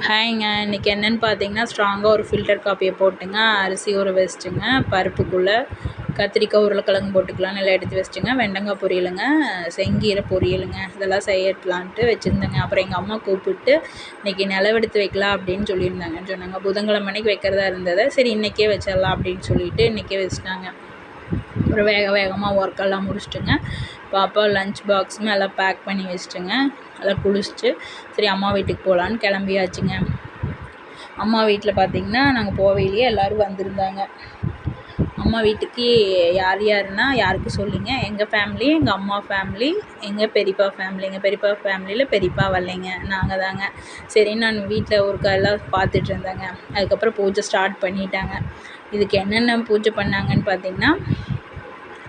ஹாய்ங்க. இன்றைக்கி என்னென்னு பார்த்தீங்கன்னா, ஸ்ட்ராங்காக ஒரு ஃபில்டர் காப்பியை போட்டுங்க, அரிசி ஊற வச்சுட்டுங்க, பருப்புக்குள்ளே கத்திரிக்காய், உருளைக்கிழங்கு போட்டுக்கலான்னு எல்லாம் எடுத்து வச்சுட்டுங்க, வெண்டைக்காய் பொரியலுங்க, செங்கீரை பொரியலுங்க, இதெல்லாம் செய்யலான்ட்டு வச்சுருந்தேங்க. அப்புறம் எங்கள் அம்மா கூப்பிட்டு இன்றைக்கி நிலவெடுத்து வைக்கலாம் அப்படின்னு சொல்லியிருந்தாங்கன்னு சொன்னாங்க. புதன்கிழமை அன்னைக்கு வைக்கிறதா இருந்ததை சரி இன்றைக்கே வச்சிடலாம் அப்படின்னு சொல்லிட்டு இன்றைக்கே வச்சுட்டாங்க. அப்புறம் வேகமாக ஒர்க்கெல்லாம் முடிச்சுட்டுங்க, பாப்பா லஞ்ச் பாக்ஸுமே எல்லாம் பேக் பண்ணி வச்சுட்டுங்க, எல்லாம் குளிச்சுட்டு சரி அம்மா வீட்டுக்கு போகலான்னு கிளம்பியாச்சுங்க. அம்மா வீட்டில் பார்த்திங்கன்னா நாங்கள் போவையிலேயே எல்லோரும் வந்திருந்தாங்க. அம்மா வீட்டுக்கு யார் யாருன்னா யாருக்கு சொல்லிங்க, எங்கள் ஃபேமிலி, எங்கள் அம்மா ஃபேமிலி, எங்கள் பெரியப்பா ஃபேமிலி. எங்கள் பெரியப்பா ஃபேமிலியில் பெரியப்பா வரலைங்க, நாங்கள் தாங்க. சரி நான் வீட்டில் ஒருக்கா எல்லாம் பார்த்துட்டு இருந்தேங்க. அதுக்கப்புறம் பூஜை ஸ்டார்ட் பண்ணிட்டாங்க. இதுக்கு என்னென்ன பூஜை பண்ணாங்கன்னு பார்த்திங்கன்னா,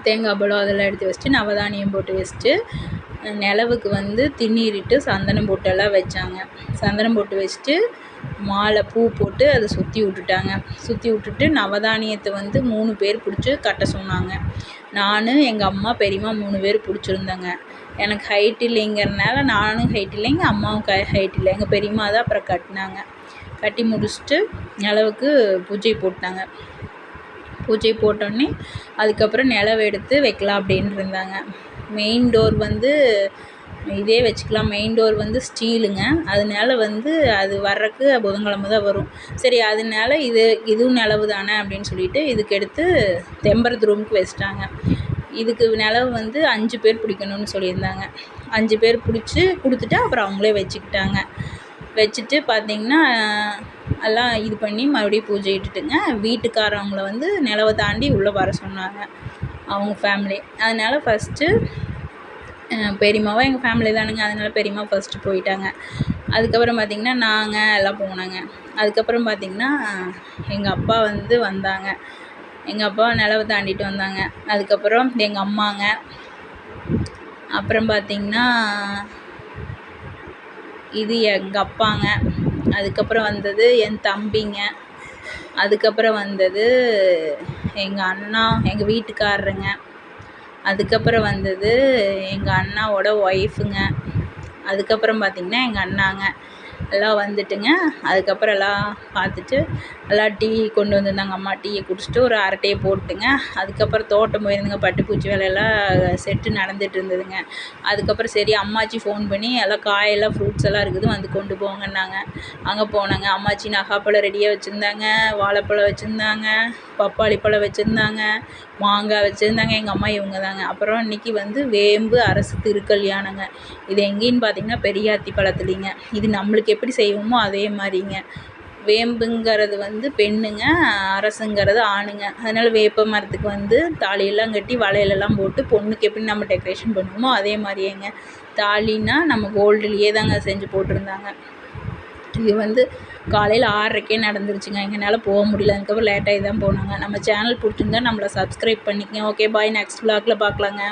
தேங்காய் பழம் அதெல்லாம் எடுத்து வச்சுட்டு நவதானியம் போட்டு வச்சுட்டு நிலவுக்கு திண்ணீரிட்டு சந்தனம் போட்டெல்லாம் வச்சாங்க. சந்தனம் போட்டு வச்சுட்டு மாலை பூ போட்டு அதை சுற்றி விட்டுட்டாங்க. சுற்றி விட்டுட்டு நவதானியத்தை 3 பேர் பிடிச்சி கட்ட சொன்னாங்க. நான், எங்கள் அம்மா, பெரியம்மா 3 பேர் பிடிச்சிருந்தேங்க. எனக்கு ஹைட் இல்லைங்கிறனால நானும் ஹைட் இல்லை, எங்கள் அம்மாவும் ஹைட் இல்லை. எங்கள் பெரியம்மா தான் அப்புறம் கட்டினாங்க. கட்டி முடிச்சுட்டு நிலவுக்கு பூஜை போட்டாங்க. பூஜை போட்டோடனே அதுக்கப்புறம் நிலவு எடுத்து வைக்கலாம் அப்படின்ட்டு இருந்தாங்க. மெயின் டோர் இதே வச்சுக்கலாம். மெயின் டோர் ஸ்டீலுங்க. அதனால அது வர்றதுக்கு புதன்கிழமை தான் வரும். சரி அதனால இதுவும் நிலவு தானே அப்படின்னு சொல்லிட்டு இதுக்கு எடுத்து தெம்பரத்து ரூமுக்கு வச்சுட்டாங்க. இதுக்கு நிலவு 5 பேர் பிடிக்கணும்னு சொல்லியிருந்தாங்க. 5 பேர் பிடிச்சி கொடுத்துட்டு அப்புறம் அவங்களே வச்சுக்கிட்டாங்க. வச்சுட்டு பார்த்திங்கன்னா எல்லாம் இது பண்ணி மறுபடியும் பூஜை இட்டுட்டுங்க, வீட்டுக்காரவங்கள நிலவை தாண்டி உள்ளே வர சொன்னாங்க அவங்க ஃபேமிலி. அதனால் ஃபஸ்ட்டு பெரியம்மாவும் எங்கள் ஃபேமிலி தானுங்க, அதனால் பெரியம்மா ஃபஸ்ட்டு போயிட்டாங்க. அதுக்கப்புறம் பார்த்திங்கன்னா நாங்கள் எல்லாம் போனாங்க. அதுக்கப்புறம் பார்த்திங்கன்னா எங்கள் அப்பா வந்தாங்க. எங்கள் அப்பா நிலவை தாண்டிட்டு வந்தாங்க. அதுக்கப்புறம் எங்கள் அம்மாங்க, அப்புறம் பார்த்திங்கன்னா இது எங்கள் அப்பாங்க, அதுக்கப்புறம் வந்தது என் தம்பிங்க, அதுக்கப்புறம் வந்தது எங்கள் அண்ணா, எங்கள் வீட்டுக்காரருங்க, அதுக்கப்புறம் வந்தது எங்கள் அண்ணாவோட ஒய்ஃபுங்க, அதுக்கப்புறம் பார்த்திங்கன்னா எங்கள் அண்ணாங்க எல்லாம் வந்துட்டுங்க. அதுக்கப்புறம் எல்லாம் பார்த்துட்டு எல்லாம் டீ கொண்டு வந்திருந்தாங்க. அம்மா டீயை குடிச்சிட்டு ஒரு அரட்டையை போட்டுங்க. அதுக்கப்புறம் தோட்டம் போயிருந்துங்க, பட்டுப்பூச்சி வேலையெல்லாம் செட்டு நடந்துகிட்டு இருந்ததுங்க. அதுக்கப்புறம் சரி அம்மாச்சி ஃபோன் பண்ணி எல்லாம் காயெல்லாம் ஃப்ரூட்ஸ் எல்லாம் இருக்குது கொண்டு போங்கன்னாங்க. அங்கே போனாங்க. அம்மாச்சி நகாப்பழம் ரெடியாக வச்சுருந்தாங்க, வாழைப்பழம் வச்சுருந்தாங்க, பப்பாளி பழம் வச்சுருந்தாங்க, மாங்காய் வச்சுருந்தாங்க. எங்கள் அம்மா இவங்க தாங்க. அப்புறம் இன்றைக்கி வேம்பு அரசு திருக்கல்யாணங்க. இது எங்கேன்னு பார்த்திங்கன்னா பெரியாத்தி பழத்துலிங்க. இது நம்மளுக்கு எப்படி செய்வோமோ அதே மாதிரிங்க. வேம்புங்கிறது பெண்ணுங்க, அரசுங்கிறது ஆணுங்க. அதனால் வேப்ப மரத்துக்கு தாலியெல்லாம் கட்டி வளையலெல்லாம் போட்டு பொண்ணுக்கு எப்படி நம்ம டெக்கரேஷன் பண்ணுவோமோ அதே மாதிரியேங்க. தாலின்னா நம்ம கோல்டுலேயே தாங்க செஞ்சு போட்டிருந்தாங்க. இது காலையில் 6:30க்கே நடந்துருச்சுங்க. எங்களால் போக முடியல. அதுக்கப்புறம் லேட்டாகி தான் போனாங்க. நம்ம சேனல் பிடிச்சிருந்தா நம்மளை சப்ஸ்கிரைப் பண்ணிக்கங்க. Okay bye. நெக்ஸ்ட் vlogல பார்க்கலாங்க.